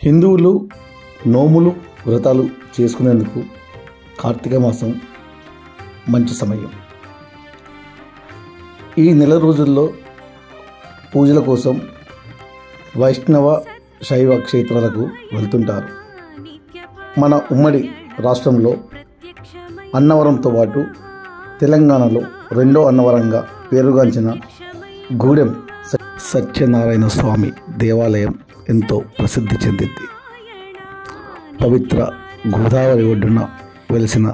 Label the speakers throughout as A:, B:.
A: హిందువులు నోములు వ్రతాలు చేసుకునేందుకు కార్తీక మాసం మంచి సమయం. ఈ నెల రోజుల్లో పూజల కోసం వైష్ణవ శైవ క్షేత్రాలకు వెళ్తుంటారు. మన ఉమ్మడి రాష్ట్రంలో అన్నవరంతో పాటు తెలంగాణలో రెండో అన్నవరంగా పేరుగాంచిన గూడెం సత్యనారాయణ స్వామి దేవాలయం ఎంతో ప్రసిద్ధి చెందింది. పవిత్ర గోదావరి ఒడ్డున వెలిసిన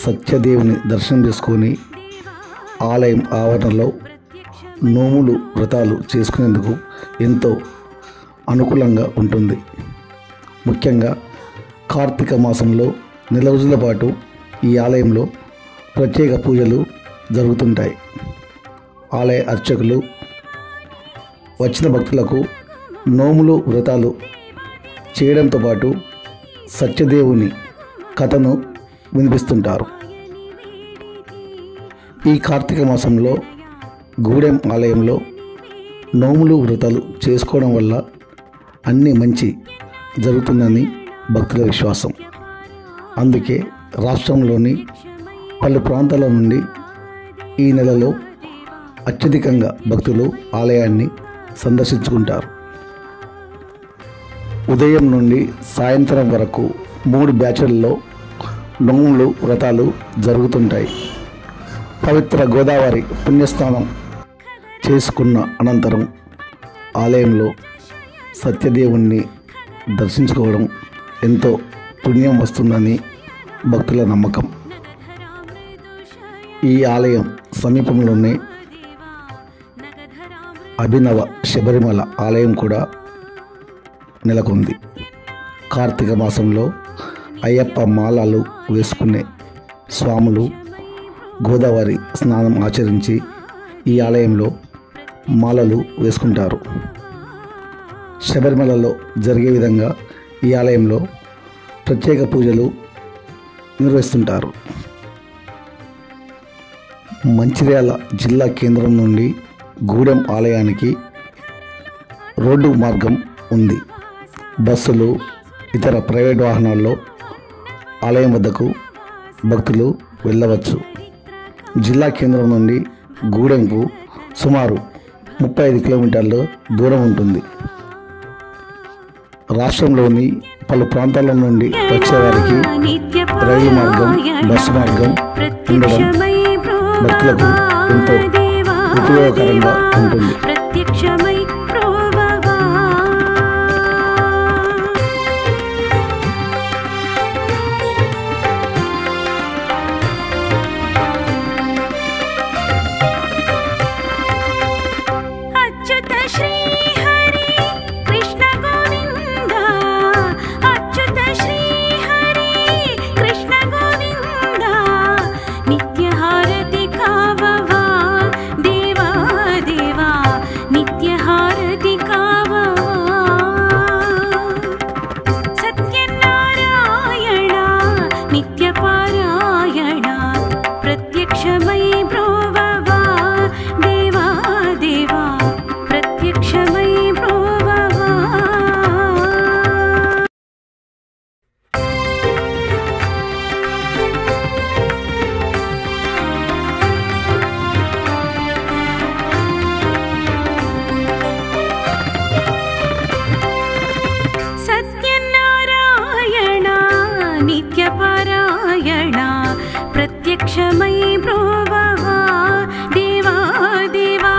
A: సత్యదేవుని దర్శనం చేసుకొని ఆలయం ఆవరణలో నోములు వ్రతాలు చేసుకునేందుకు ఎంతో అనుకూలంగా ఉంటుంది. ముఖ్యంగా కార్తీక మాసంలో నెల రోజుల పాటు ఈ ఆలయంలో ప్రత్యేక పూజలు జరుగుతుంటాయి. ఆలయ అర్చకులు వచ్చిన భక్తులకు నోములు వ్రతాలు చేయడంతో పాటు సత్యదేవుని కథను వినిపిస్తుంటారు. ఈ కార్తీక మాసంలో గూడెం ఆలయంలో నోములు వ్రతాలు చేసుకోవడం వల్ల అన్నీ మంచి జరుగుతుందని భక్తుల విశ్వాసం. అందుకే రాష్ట్రంలోని పలు ప్రాంతాల నుండి ఈ నెలలో అత్యధికంగా భక్తులు ఆలయాన్ని సందర్శించుకుంటారు. ఉదయం నుండి సాయంత్రం వరకు 3 బ్యాచ్ల్లో నోములు వ్రతాలు జరుగుతుంటాయి. పవిత్ర గోదావరి పుణ్యస్నానం చేసుకున్న అనంతరం ఆలయంలో సత్యదేవుణ్ణి దర్శించుకోవడం ఎంతో పుణ్యం వస్తుందని భక్తుల నమ్మకం. ఈ ఆలయం సమీపంలోనే అభినవ శబరిమల ఆలయం కూడా నెలకొంది. కార్తీక మాసంలో అయ్యప్ప మాలలు వేసుకునే స్వాములు గోదావరి స్నానం ఆచరించి ఈ ఆలయంలో మాలలు వేసుకుంటారు. శబరిమలలో జరిగే విధంగా ఈ ఆలయంలో ప్రత్యేక పూజలు నిర్వహిస్తుంటారు. మంచిర్యాల జిల్లా కేంద్రం నుండి గూడెం ఆలయానికి రోడ్డు మార్గం ఉంది. బస్సులు ఇతర ప్రైవేట్ వాహనాల్లో ఆలయం వద్దకు భక్తులు వెళ్ళవచ్చు. జిల్లా కేంద్రం నుండి గూడెంకు సుమారు 35 కిలోమీటర్ల దూరం ఉంటుంది. రాష్ట్రంలోని పలు ప్రాంతాల నుండి వచ్చేవారికి రైలు మార్గం, బస్సు మార్గం ఉండడం భక్తులకు ఎంతో ఉపయోగకరంగా ఉంటుంది.
B: ప్రత్యక్షమై బ్రోవవా దేవా దేవా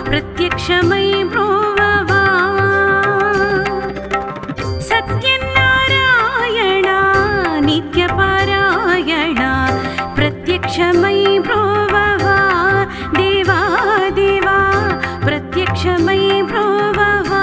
B: ప్రత్యక్షమై బ్రోవవా సత్యనారాయణ నిత్యపారాయణ ప్రత్యక్షమై బ్రోవవా దేవా దేవా ప్రత్యక్షమై బ్రోవవా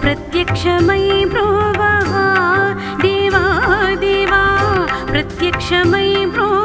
B: प्रत्यक्षमै ब्रोवः देवा देवा प्रत्यक्षमै ब्रोवः